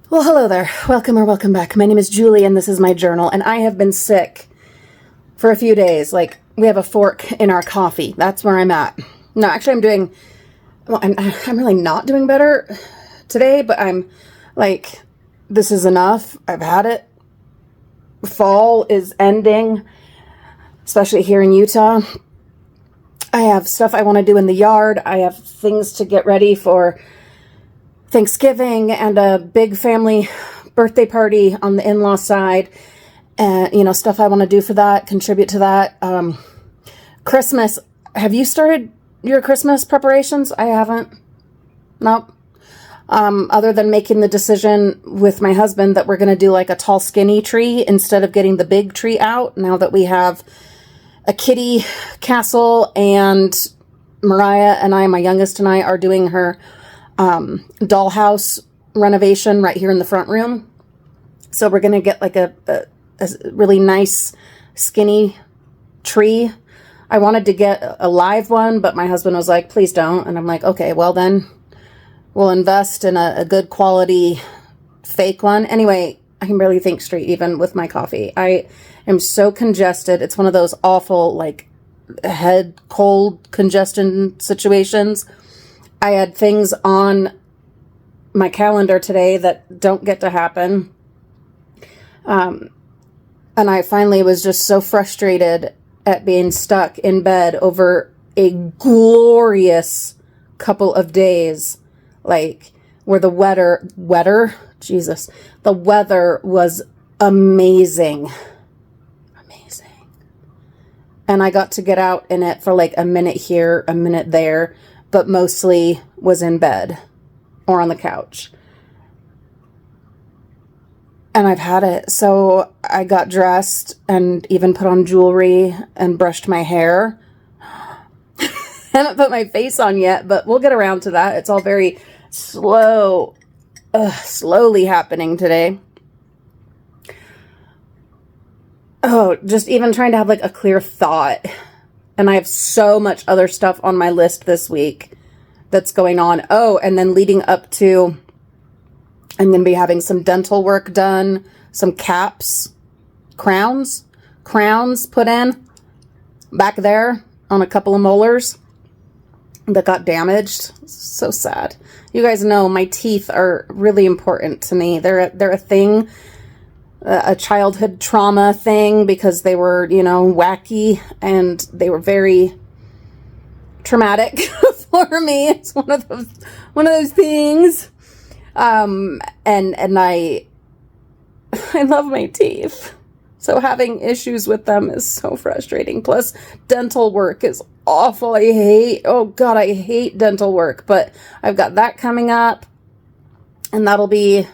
Well, hello there. Welcome or welcome back. My name is Julie, and this is my journal, and I have been sick for a few days. Like, we have a fork in our coffee. That's where I'm at. No, actually, I'm really not doing better today, but I'm like, this is enough. I've had it. Fall is ending, especially here in Utah. I have stuff I want to do in the yard. I have things to get ready for Thanksgiving and a big family birthday party on the in-law side. And, stuff I want to do for that, contribute to that. Christmas. Have you started your Christmas preparations? I haven't. Nope. Other than making the decision with my husband that we're going to do like a tall, skinny tree instead of getting the big tree out now that we have a kitty castle, and Mariah and I, my youngest and I, are doing her dollhouse renovation right here in the front room. So we're going to get like a really nice skinny tree. I wanted to get a live one, but my husband was like, please don't. And I'm like, okay, well then we'll invest in a good quality fake one. Anyway, I can barely think straight even with my coffee. I am so congested. It's one of those awful like head cold congestion situations. I had things on my calendar today that don't get to happen. And I finally was just so frustrated at being stuck in bed over a glorious couple of days, like where the weather was amazing. And I got to get out in it for like a minute here, a minute there, but mostly was in bed or on the couch. And I've had it. So I got dressed and even put on jewelry and brushed my hair. I haven't put my face on yet, but we'll get around to that. It's all very slowly happening today. Oh, just even trying to have like a clear thought. And I have so much other stuff on my list this week that's going on. Oh, and then leading up to, I'm going to be having some dental work done, some caps, crowns put in back there on a couple of molars that got damaged. So sad. You guys know my teeth are really important to me. They're a thing. A childhood trauma thing because they were, wacky and they were very traumatic for me. It's one of those things. And I love my teeth. So having issues with them is so frustrating. Plus dental work is awful. I hate dental work, but I've got that coming up and that'll be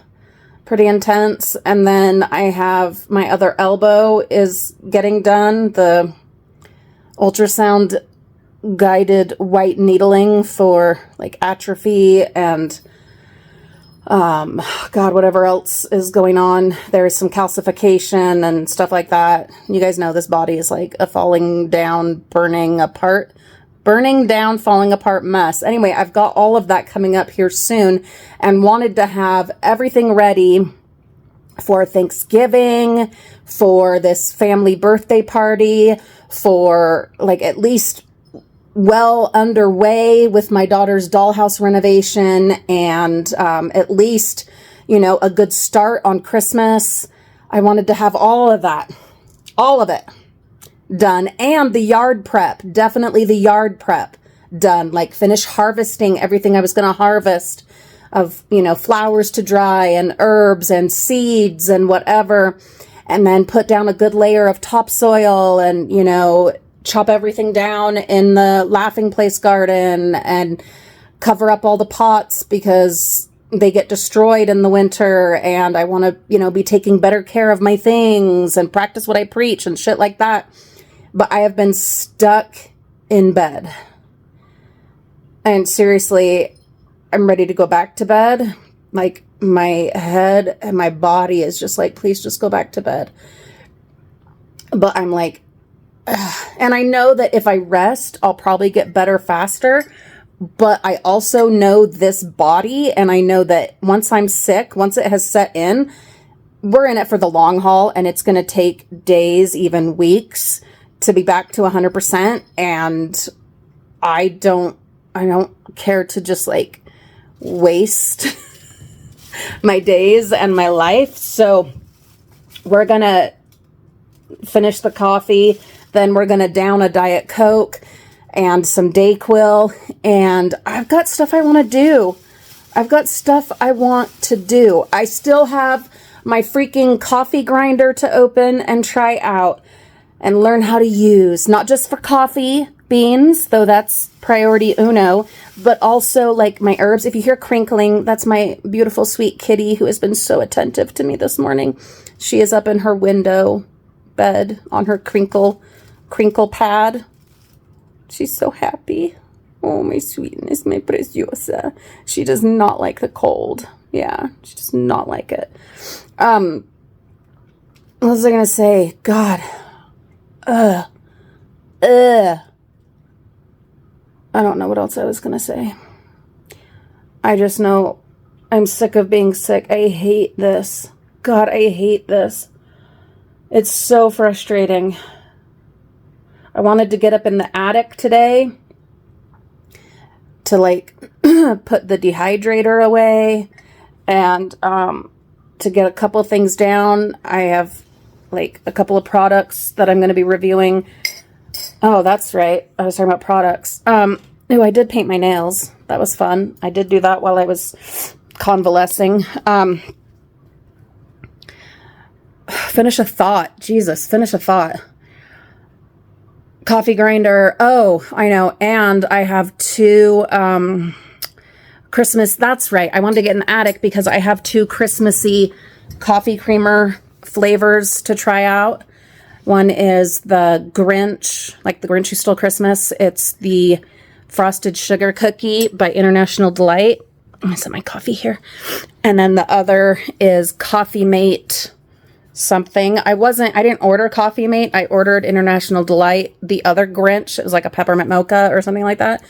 pretty intense. And then I have my other elbow is getting done. The ultrasound guided white needling for like atrophy and whatever else is going on. There's some calcification and stuff like that. You guys know this body is like a falling down, falling apart mess. Anyway, I've got all of that coming up here soon and wanted to have everything ready for Thanksgiving, for this family birthday party, for like at least well underway with my daughter's dollhouse renovation and at least, a good start on Christmas. I wanted to have all of it done, and the yard prep, definitely the yard prep done, like finish harvesting everything I was going to harvest of, flowers to dry and herbs and seeds and whatever, and then put down a good layer of topsoil and, chop everything down in the laughing place garden and cover up all the pots because they get destroyed in the winter, and I want to, be taking better care of my things and practice what I preach and shit like that. But I have been stuck in bed. And seriously, I'm ready to go back to bed. Like, my head and my body is just like, please just go back to bed. But I'm like, ugh. And I know that if I rest, I'll probably get better faster. but I also know this body, and I know that once I'm sick, once it has set in, we're in it for the long haul, and it's going to take days, even weeks, to be back to 100%. And I don't care to just like waste my days and my life. So we're going to finish the coffee. Then we're going to down a Diet Coke and some Dayquil. And I've got stuff I want to do. I still have my freaking coffee grinder to open and try out and learn how to use, not just for coffee beans, though that's priority uno, but also like my herbs. If you hear crinkling, that's my beautiful sweet kitty who has been so attentive to me this morning. She is up in her window bed on her crinkle pad. She's so happy. Oh, my sweetness, my preciosa. She does not like the cold. Yeah, she does not like it. What was I going to say? God. I don't know what else I was going to say. I just know I'm sick of being sick. I hate this. God, I hate this. It's so frustrating. I wanted to get up in the attic today to like put the dehydrator away and to get a couple of things down. I have like a couple of products that I'm going to be reviewing. Oh, that's right. I was talking about products. Oh, I did paint my nails. That was fun. I did do that while I was convalescing. Finish a thought. Jesus, finish a thought. Coffee grinder. Oh, I know. And I have 2 Christmas. That's right. I wanted to get in the attic because I have 2 Christmassy coffee creamer flavors to try out. One is the Grinch, like the Grinch Who Stole Christmas. It's the Frosted Sugar Cookie by International Delight. I'm going to set my coffee here. And then the other is Coffee Mate something. I didn't order Coffee Mate. I ordered International Delight. The other Grinch, it was like a peppermint mocha or something like that.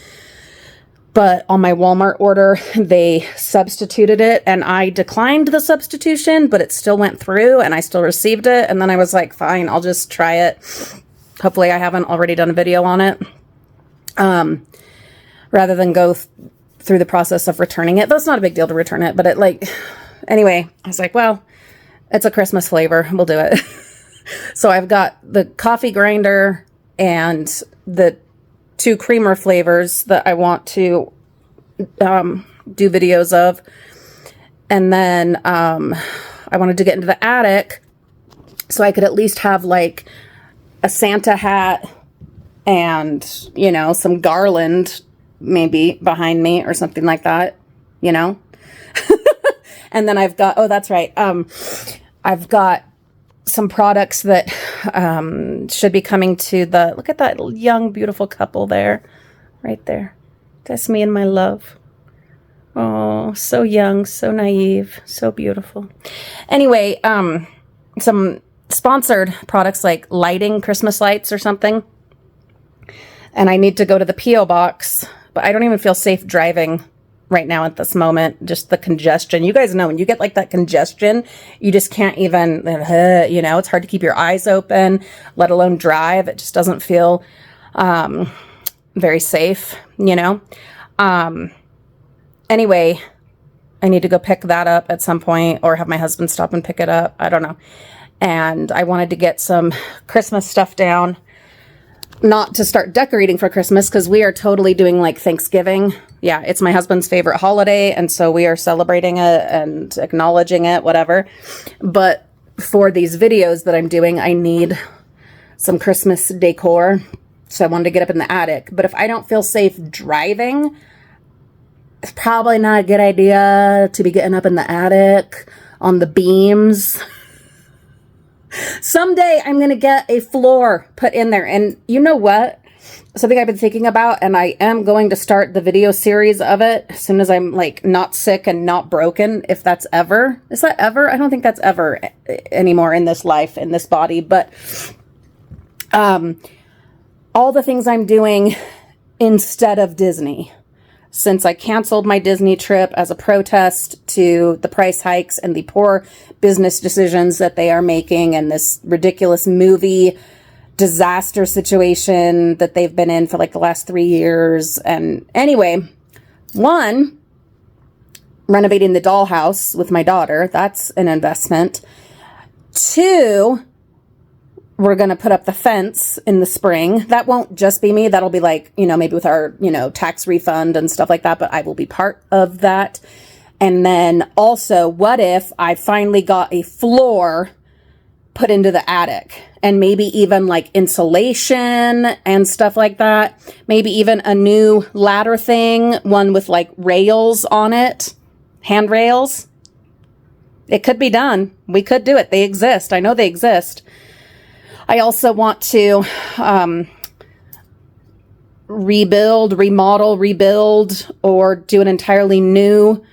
But on my Walmart order, they substituted it, and I declined the substitution, but it still went through, and I still received it. And then I was like, fine, I'll just try it. Hopefully I haven't already done a video on it. Rather than go through the process of returning it. Though it's not a big deal to return it, but anyway, I was like, well, it's a Christmas flavor. We'll do it. So I've got the coffee grinder and the 2 creamer flavors that I want to do videos of. And then I wanted to get into the attic so I could at least have like a Santa hat and, some garland maybe behind me or something like that, And then I've got, oh, that's right. I've got some products that should be coming to look at that young, beautiful couple there, right there. That's me and my love. Oh, so young, so naive, so beautiful. Anyway, some sponsored products like lighting, Christmas lights or something. And I need to go to the P.O. box, but I don't even feel safe driving right now at this moment. Just the congestion. You guys know when you get like that congestion, you just can't even, it's hard to keep your eyes open, let alone drive. It just doesn't feel very safe, Anyway, I need to go pick that up at some point or have my husband stop and pick it up. I don't know. And I wanted to get some Christmas stuff down. Not to start decorating for Christmas because we are totally doing like Thanksgiving. Yeah, it's my husband's favorite holiday, and so we are celebrating it and acknowledging it, whatever. But for these videos that I'm doing, I need some Christmas decor. So I wanted to get up in the attic. But if I don't feel safe driving, it's probably not a good idea to be getting up in the attic on the beams. Someday I'm going to get a floor put in there. And you know what? Something I've been thinking about, and I am going to start the video series of it as soon as I'm like not sick and not broken, if that's ever. Is that ever? I don't think that's ever anymore in this life, in this body. But all the things I'm doing instead of Disney. since I canceled my Disney trip as a protest to the price hikes and the poor business decisions that they are making and this ridiculous movie disaster situation that they've been in for like the last 3 years. And anyway, one, renovating the dollhouse with my daughter. That's an investment. Two, we're going to put up the fence in the spring. That won't just be me. That'll be like, maybe with our, tax refund and stuff like that, but I will be part of that. And then also, what if I finally got a floor put into the attic and maybe even like insulation and stuff like that? Maybe even a new ladder thing, one with like rails on it, handrails. It could be done. We could do it. They exist. I know they exist. I also want to rebuild, or do an entirely new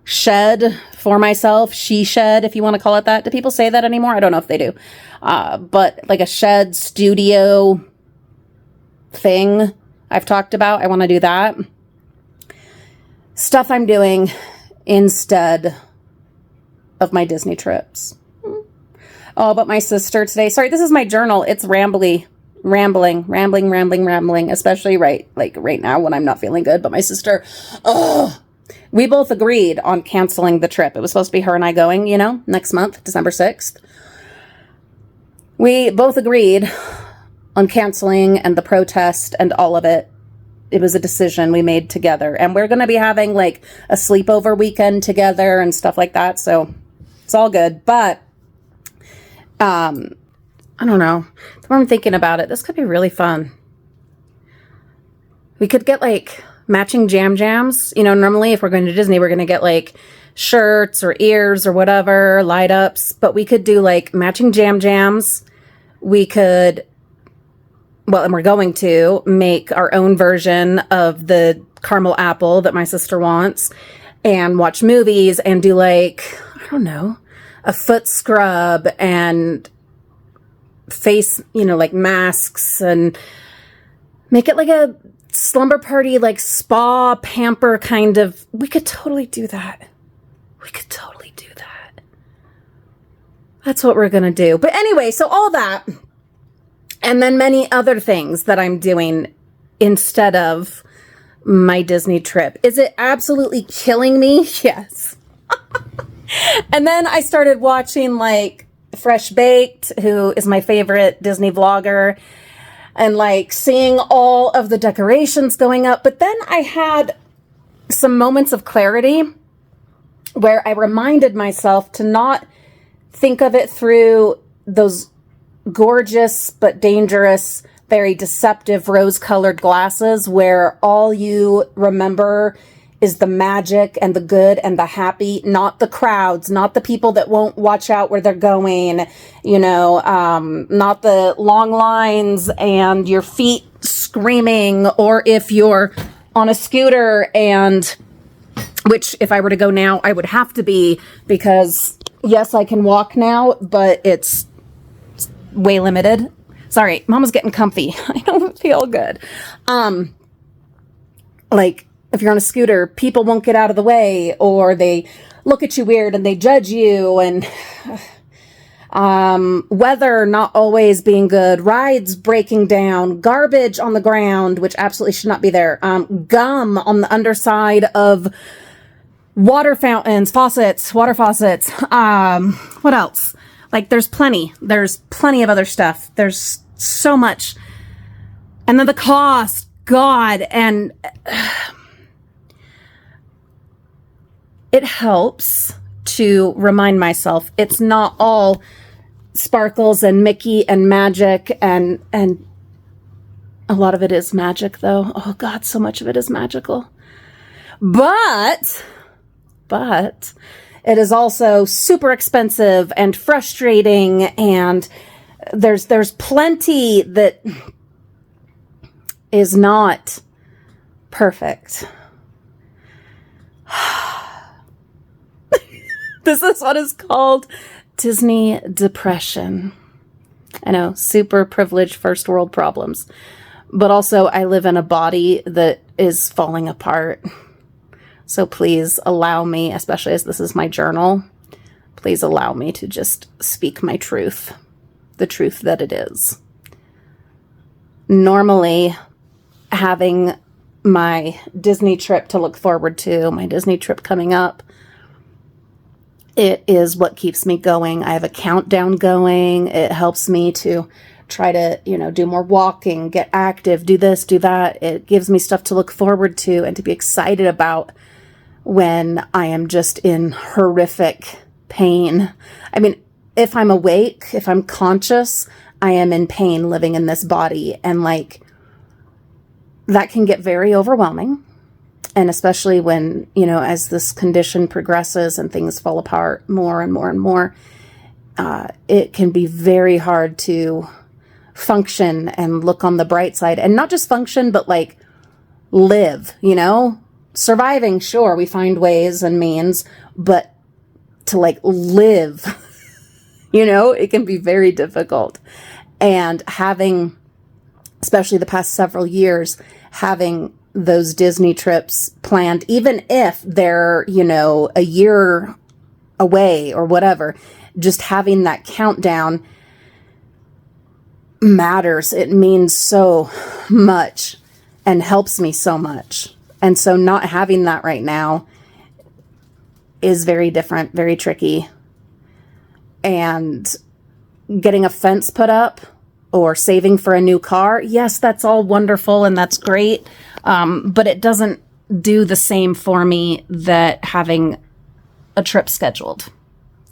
shed for myself. She shed, if you want to call it that. Do people say that anymore? I don't know if they do. But like a shed studio thing I've talked about. I want to do that. Stuff I'm doing instead of my Disney trips. Oh, but my sister today, sorry, this is my journal. It's rambling, especially right now when I'm not feeling good. But my sister, we both agreed on canceling the trip. It was supposed to be her and I going, next month, December 6th. We both agreed on canceling and the protest and all of it. It was a decision we made together. And we're going to be having like a sleepover weekend together and stuff like that. So it's all good. But I don't know. The more I'm thinking about it, this could be really fun. We could get like matching jams. Normally if we're going to Disney, we're going to get like shirts or ears or whatever, light ups. But we could do like matching jams. We could, and we're going to make our own version of the caramel apple that my sister wants and watch movies and do like, I don't know, a foot scrub and face, like masks, and make it like a slumber party, like spa pamper kind of. We could totally do that. That's what we're going to do. But anyway, so all that, and then many other things that I'm doing instead of my Disney trip. Is it absolutely killing me? Yes. And then I started watching like Fresh Baked, who is my favorite Disney vlogger, and like seeing all of the decorations going up. But then I had some moments of clarity where I reminded myself to not think of it through those gorgeous but dangerous, very deceptive rose-colored glasses where all you remember is the magic and the good and the happy, not the crowds, not the people that won't watch out where they're going, not the long lines and your feet screaming, or if you're on a scooter, and which if I were to go now, I would have to be, because yes, I can walk now, but it's way limited. Sorry, Mama's getting comfy. I don't feel good. If you're on a scooter, people won't get out of the way, or they look at you weird and they judge you, and weather not always being good, rides breaking down, garbage on the ground, which absolutely should not be there, gum on the underside of water fountains, water faucets. What else? Like there's plenty of other stuff. There's so much. And then the cost, God, and it helps to remind myself it's not all sparkles and Mickey and magic, and a lot of it is magic though. Oh God, so much of it is magical. But it is also super expensive and frustrating, and there's plenty that is not perfect. This is what is called Disney depression. I know, super privileged first world problems. But also I live in a body that is falling apart. So please allow me, especially as this is my journal, please allow me to just speak my truth, the truth that it is. Normally, having my Disney trip to look forward to, my Disney trip coming up, it is what keeps me going. I have a countdown going. It helps me to try to, do more walking, get active, do this, do that. It gives me stuff to look forward to and to be excited about when I am just in horrific pain. I mean, if I'm awake, if I'm conscious, I am in pain living in this body. And that can get very overwhelming. And especially when, as this condition progresses and things fall apart more and more and more, it can be very hard to function and look on the bright side. And not just function, but live, surviving. Sure, we find ways and means, but to live, it can be very difficult. And having, especially the past several years, having those Disney trips planned, even if they're, a year away or whatever, just having that countdown matters. It means so much and helps me so much. And so not having that right now is very different, very tricky. And getting a fence put up or saving for a new car, yes, that's all wonderful and that's great. But it doesn't do the same for me that having a trip scheduled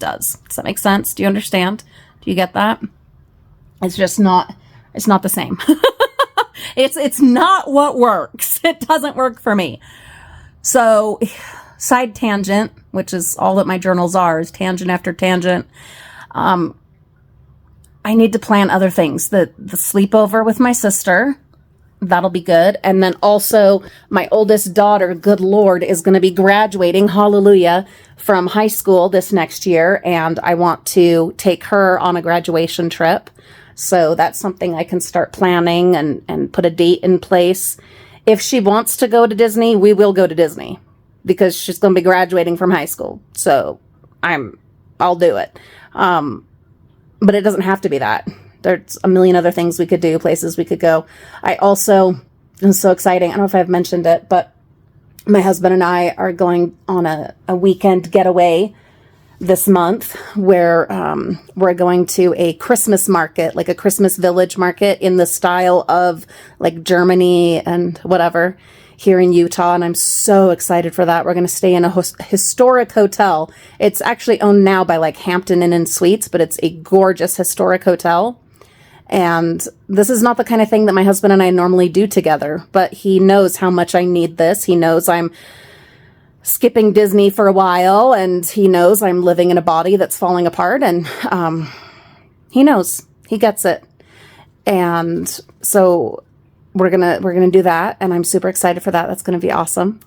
does. Does that make sense? Do you understand? Do you get that? It's not the same. It's not what works. It doesn't work for me. So, side tangent, which is all that my journals are, is tangent after tangent. I need to plan other things. The sleepover with my sister, that'll be good. And then also my oldest daughter, good Lord, is going to be graduating, hallelujah, from high school this next year. And I want to take her on a graduation trip. So that's something I can start planning and put a date in place. If she wants to go to Disney, we will go to Disney because she's going to be graduating from high school. So I'll do it. But it doesn't have to be that. There's a million other things we could do, places we could go. It's so exciting. I don't know if I've mentioned it, but my husband and I are going on a weekend getaway this month where we're going to a Christmas market, like a Christmas village market in the style of Germany and whatever here in Utah. And I'm so excited for that. We're going to stay in a historic hotel. It's actually owned now by Hampton Inn and Suites, but it's a gorgeous historic hotel. And this is not the kind of thing that my husband and I normally do together, but he knows how much I need this. He knows I'm skipping Disney for a while, and he knows I'm living in a body that's falling apart, and he knows. He gets it. And so we're gonna do that, and I'm super excited for that. That's gonna be awesome.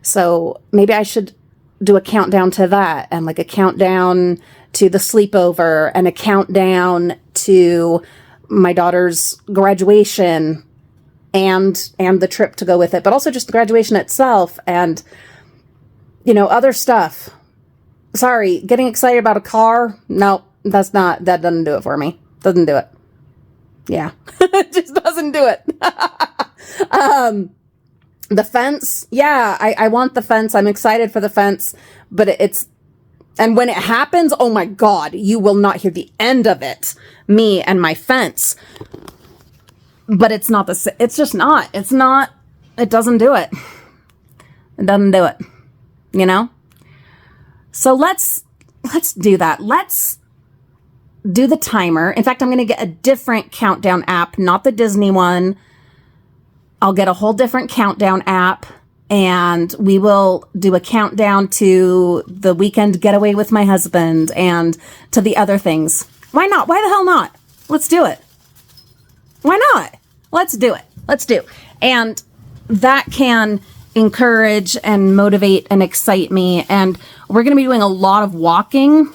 So maybe I should do a countdown to that, and a countdown to the sleepover, and a countdown to my daughter's graduation and the trip to go with it, but also just the graduation itself and, other stuff. Sorry, getting excited about a car? No, that doesn't do it for me. Doesn't do it. Yeah, it just doesn't do it. The fence, yeah, I want the fence. I'm excited for the fence, but and when it happens, oh my God, you will not hear the end of it. Me and my fence. But it's not it's just not. It doesn't do it. It doesn't do it. So let's do that. Let's do the timer. In fact, I'm going to get a different countdown app, not the Disney one. I'll get a whole different countdown app. And we will do a countdown to the weekend getaway with my husband and to the other things. Why not? Why the hell not? Let's do it. Why not? Let's do it. Let's do. And that can encourage and motivate and excite me. And we're going to be doing a lot of walking.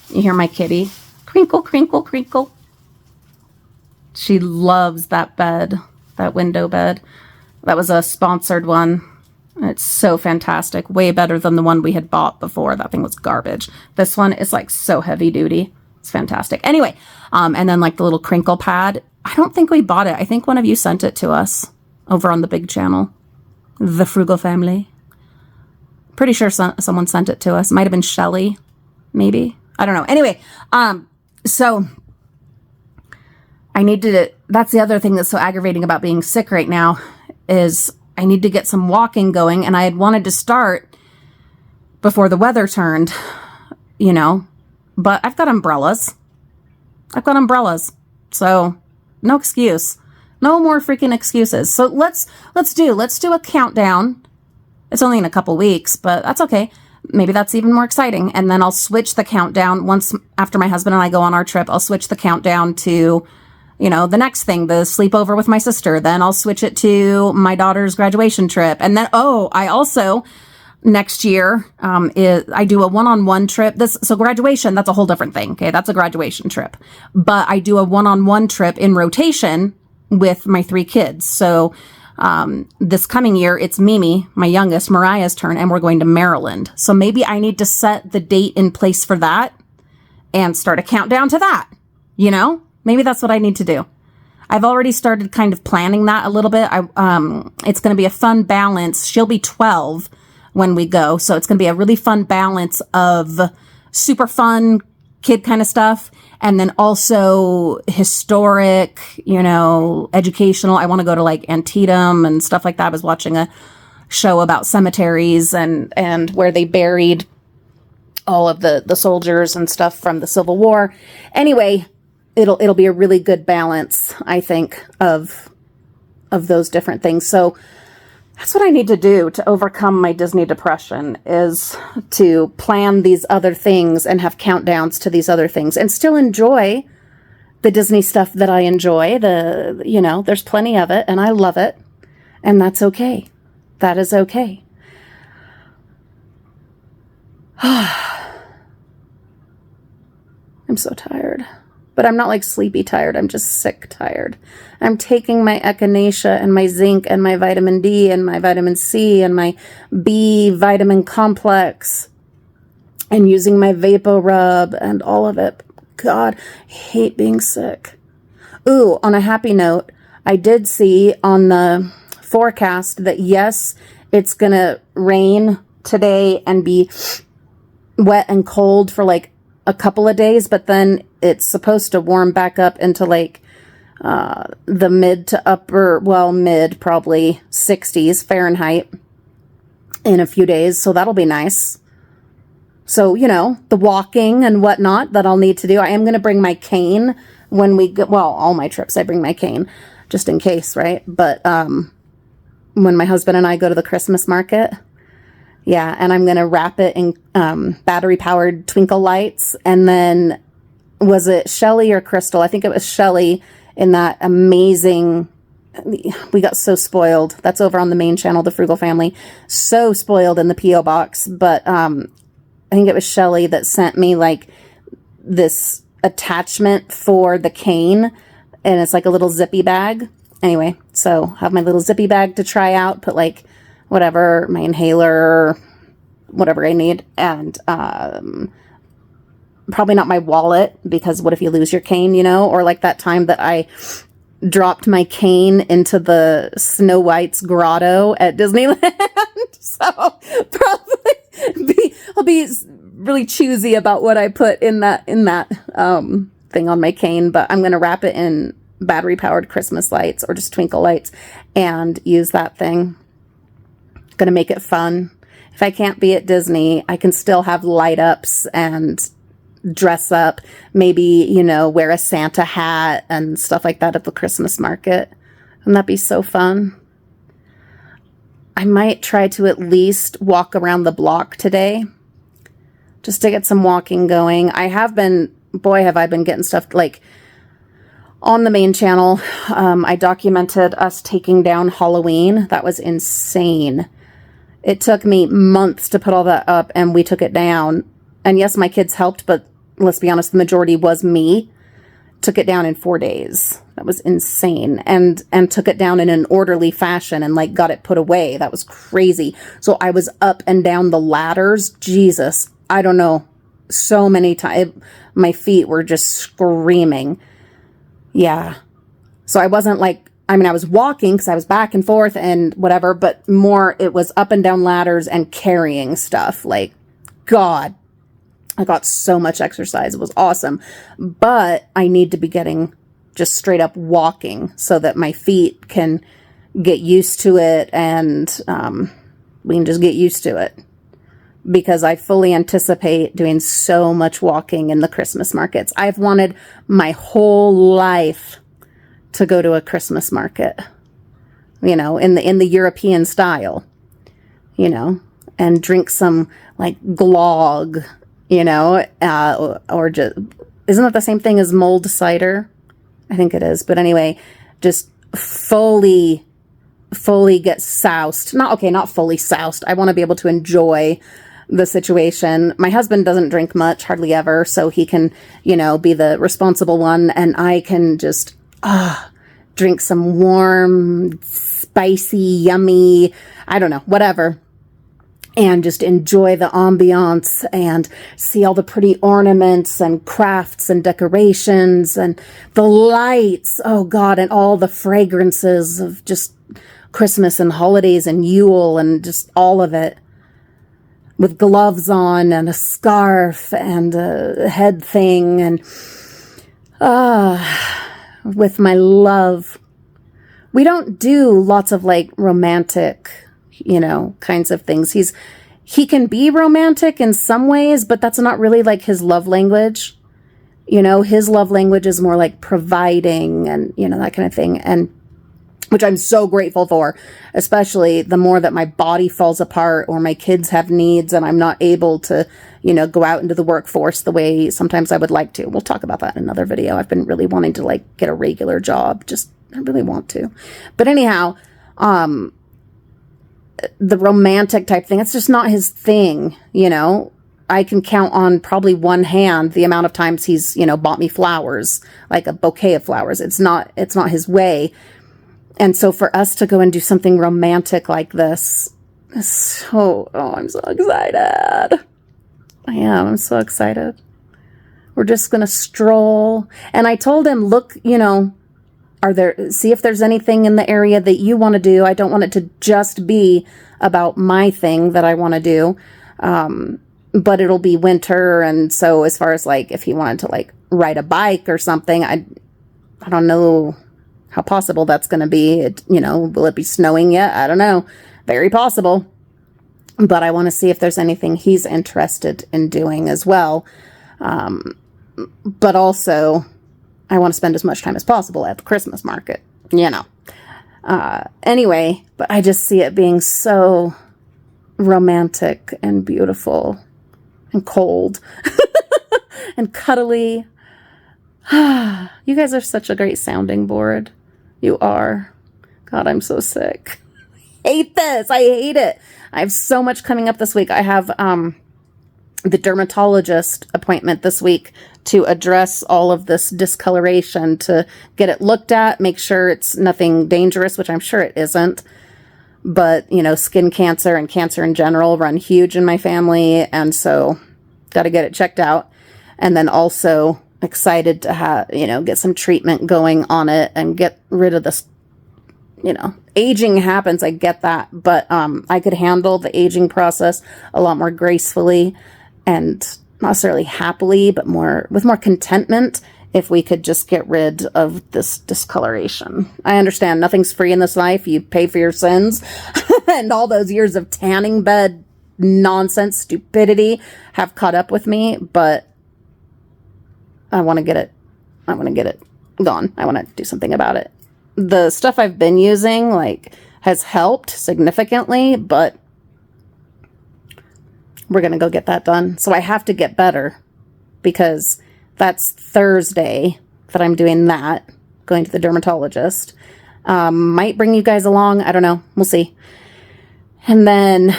You hear my kitty? Crinkle, crinkle, crinkle. She loves that bed, that window bed. That was a sponsored one. It's so fantastic. Way better than the one we had bought before. That thing was garbage. This one is like so heavy duty. It's fantastic. Anyway, and then like the little crinkle pad. I don't think we bought it. I think one of you sent it to us over on the big channel, the Frugal Family. Pretty sure someone sent it to us. Might have been Shelly, maybe. I don't know. Anyway, so I need to, that's the other thing that's so aggravating about being sick right now is I need to get some walking going, and I had wanted to start before the weather turned, you know, but I've got umbrellas. So no excuse. No more freaking excuses. So let's do a countdown. It's only in a couple weeks, but that's okay. Maybe that's even more exciting. And then I'll switch the countdown once after my husband and I go on our trip. I'll switch the countdown to, you know, the next thing, the sleepover with my sister. Then I'll switch it to my daughter's graduation trip. And then, I also, next year, I do a one-on-one trip. So graduation, that's a whole different thing. Okay. That's a graduation trip, but I do a one-on-one trip in rotation with my 3 kids. So, this coming year, it's Mimi, my youngest, Mariah's turn, and we're going to Maryland. So maybe I need to set the date in place for that and start a countdown to that, you know? Maybe that's what I need to do. I've already started kind of planning that a little bit. It's going to be a fun balance. She'll be 12 when we go. So it's going to be a really fun balance of super fun kid kind of stuff. And then also historic, you know, educational. I want to go to like Antietam and stuff like that. I was watching a show about cemeteries and where they buried all of the soldiers and stuff from the Civil War. Anyway, it'll be a really good balance, I think, of those different things. So that's what I need to do to overcome my Disney depression, is to plan these other things and have countdowns to these other things and still enjoy the Disney stuff that I enjoy. You know, there's plenty of it and I love it, and that's okay. That is okay. I'm so tired. But I'm not like sleepy tired. I'm just sick tired. I'm taking my echinacea and my zinc and my vitamin D and my vitamin C and my B vitamin complex and using my Vapo Rub and all of it. God, I hate being sick. Ooh, on a happy note, I did see on the forecast that yes, it's going to rain today and be wet and cold for like a couple of days, but then it's supposed to warm back up into like the mid to upper, well, mid probably 60s Fahrenheit in a few days. So that'll be nice. So, you know, the walking and whatnot that I'll need to do. I am going to bring my cane when we go. Well, all my trips, I bring my cane just in case, right? But when my husband and I go to the Christmas market, yeah, and I'm going to wrap it in battery-powered twinkle lights. And then, was it Shelly or Crystal? I think it was Shelly in that amazing, we got so spoiled. That's over on the main channel, the Frugal Family. So spoiled in the P.O. box. But I think it was Shelly that sent me like this attachment for the cane. And it's like a little zippy bag. Anyway, so have my little zippy bag to try out. Put like whatever, my inhaler, whatever I need. And probably not my wallet, because what if you lose your cane, you know? Or like that time that I dropped my cane into the Snow White's grotto at Disneyland. So probably I'll be really choosy about what I put in that thing on my cane. But I'm going to wrap it in battery-powered Christmas lights or just twinkle lights and use that thing. Going to make it fun. If I can't be at Disney, I can still have light ups and dress up, maybe, you know, wear a Santa hat and stuff like that at the Christmas market. Wouldn't that be so fun? I might try to at least walk around the block today just to get some walking going. I have been, boy, have I been getting stuff like on the main channel. I documented us taking down Halloween. That was insane. It took me months to put all that up, and we took it down. And yes, my kids helped, but let's be honest, the majority was me. took it down in 4 days. That was insane. And took it down in an orderly fashion and like got it put away. That was crazy. So I was up and down the ladders. Jesus, I don't know. So many times my feet were just screaming. Yeah. So I wasn't like, I mean, I was walking because I was back and forth and whatever, but more it was up and down ladders and carrying stuff. Like, God, I got so much exercise. It was awesome. But I need to be getting just straight up walking so that my feet can get used to it and we can just get used to it. Because I fully anticipate doing so much walking in the Christmas markets. I've wanted my whole life to go to a Christmas market, you know, in the European style, you know, and drink some like glog, you know, or just, isn't that the same thing as mulled cider? I think it is. But anyway, just fully get soused. Not fully soused. I want to be able to enjoy the situation. My husband doesn't drink much, hardly ever, so he can, you know, be the responsible one, and I can just drink some warm, spicy, yummy, I don't know, whatever, and just enjoy the ambiance and see all the pretty ornaments and crafts and decorations and the lights. Oh God, and all the fragrances of just Christmas and holidays and Yule and just all of it. With gloves on and a scarf and a head thing and with my love. We don't do lots of like romantic, you know, kinds of things. He can be romantic in some ways, but that's not really like his love language. You know, his love language is more like providing and, you know, that kind of thing. And which I'm so grateful for, especially the more that my body falls apart or my kids have needs and I'm not able to, you know, go out into the workforce the way sometimes I would like to. We'll talk about that in another video. I've been really wanting to like get a regular job. I really want to. But anyhow, the romantic type thing, it's just not his thing, you know. I can count on probably one hand the amount of times he's, you know, bought me flowers, like a bouquet of flowers. It's not his way. And so for us to go and do something romantic like this is so, I'm so excited. I am. I'm so excited. We're just going to stroll. And I told him, look, you know, see if there's anything in the area that you want to do. I don't want it to just be about my thing that I want to do. But it'll be winter. And so as far as like, if he wanted to like ride a bike or something, I don't know how possible that's going to be. You know, will it be snowing yet? I don't know. Very possible. But I want to see if there's anything he's interested in doing as well. But also, I want to spend as much time as possible at the Christmas market, you know. Anyway, but I just see it being so romantic and beautiful and cold and cuddly. You guys are such a great sounding board. You are. God, I'm so sick. I hate this. I hate it. I have so much coming up this week. I have the dermatologist appointment this week to address all of this discoloration, to get it looked at, make sure it's nothing dangerous, which I'm sure it isn't. But, you know, skin cancer and cancer in general run huge in my family. And so got to get it checked out. And then also excited to have, you know, get some treatment going on it and get rid of this, you know, aging happens. I get that, but I could handle the aging process a lot more gracefully and not necessarily happily, but with more contentment if we could just get rid of this discoloration. I understand nothing's free in this life. You pay for your sins and all those years of tanning bed nonsense, stupidity have caught up with me, but I want to get it gone. I want to do something about it. The stuff I've been using, like, has helped significantly, but we're going to go get that done. So I have to get better because that's Thursday that I'm doing that, going to the dermatologist. Might bring you guys along. I don't know. We'll see. And then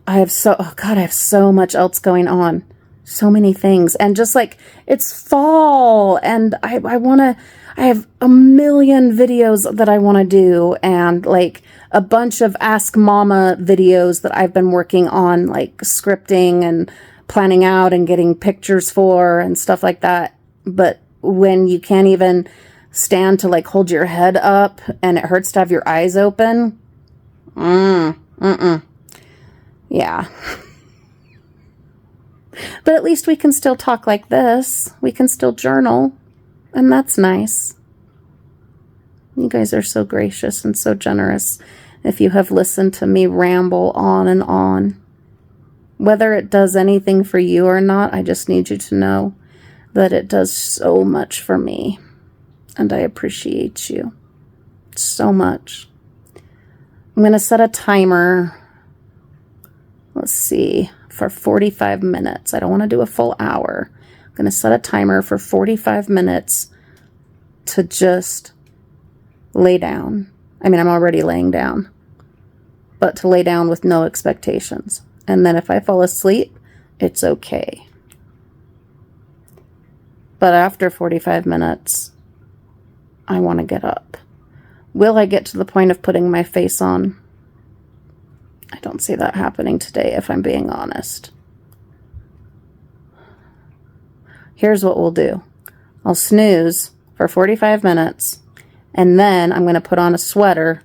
I have so much else going on. So many things. And just like, it's fall, and I have a million videos that I want to do, and like a bunch of Ask Mama videos that I've been working on, like scripting and planning out and getting pictures for and stuff like that. But when you can't even stand to like hold your head up and it hurts to have your eyes open, yeah. But at least we can still talk like this. We can still journal, and that's nice. You guys are so gracious and so generous if you have listened to me ramble on and on. Whether it does anything for you or not, I just need you to know that it does so much for me, and I appreciate you so much. I'm going to set a timer, let's see, for 45 minutes. I don't want to do a full hour. I'm going to set a timer for 45 minutes to just lay down. I mean, I'm already laying down, but to lay down with no expectations. And then if I fall asleep, it's okay. But after 45 minutes, I want to get up. Will I get to the point of putting my face on? I don't see that happening today, if I'm being honest. Here's what we'll do. I'll snooze for 45 minutes, and then I'm going to put on a sweater,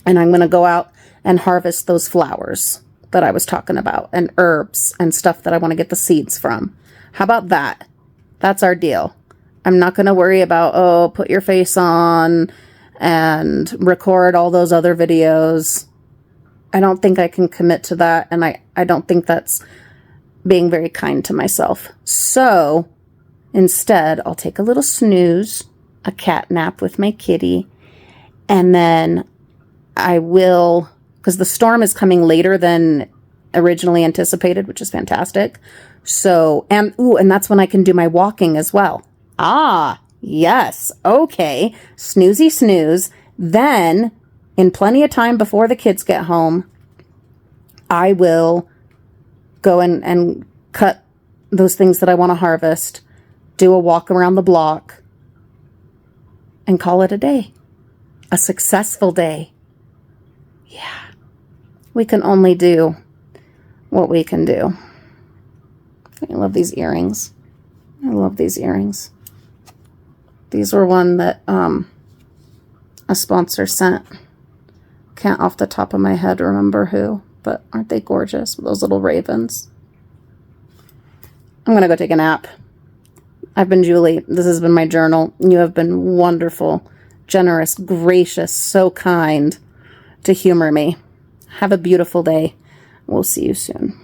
and I'm going to go out and harvest those flowers that I was talking about, and herbs and stuff that I want to get the seeds from. How about that? That's our deal. I'm not going to worry about, oh, put your face on and record all those other videos. I don't think I can commit to that, and I don't think that's being very kind to myself. So instead, I'll take a little snooze, a cat nap with my kitty, and then I will, because the storm is coming later than originally anticipated, which is fantastic. So, and that's when I can do my walking as well. Ah, yes. Okay. Snoozy snooze. Then, in plenty of time before the kids get home, I will go and cut those things that I want to harvest, do a walk around the block, and call it a day. A successful day. Yeah. We can only do what we can do. I love these earrings. I love these earrings. These were one that a sponsor sent. Can't off the top of my head remember who, but aren't they gorgeous with those little ravens? I'm going to go take a nap. I've been Julie. This has been my journal. You have been wonderful, generous, gracious, so kind to humor me. Have a beautiful day. We'll see you soon.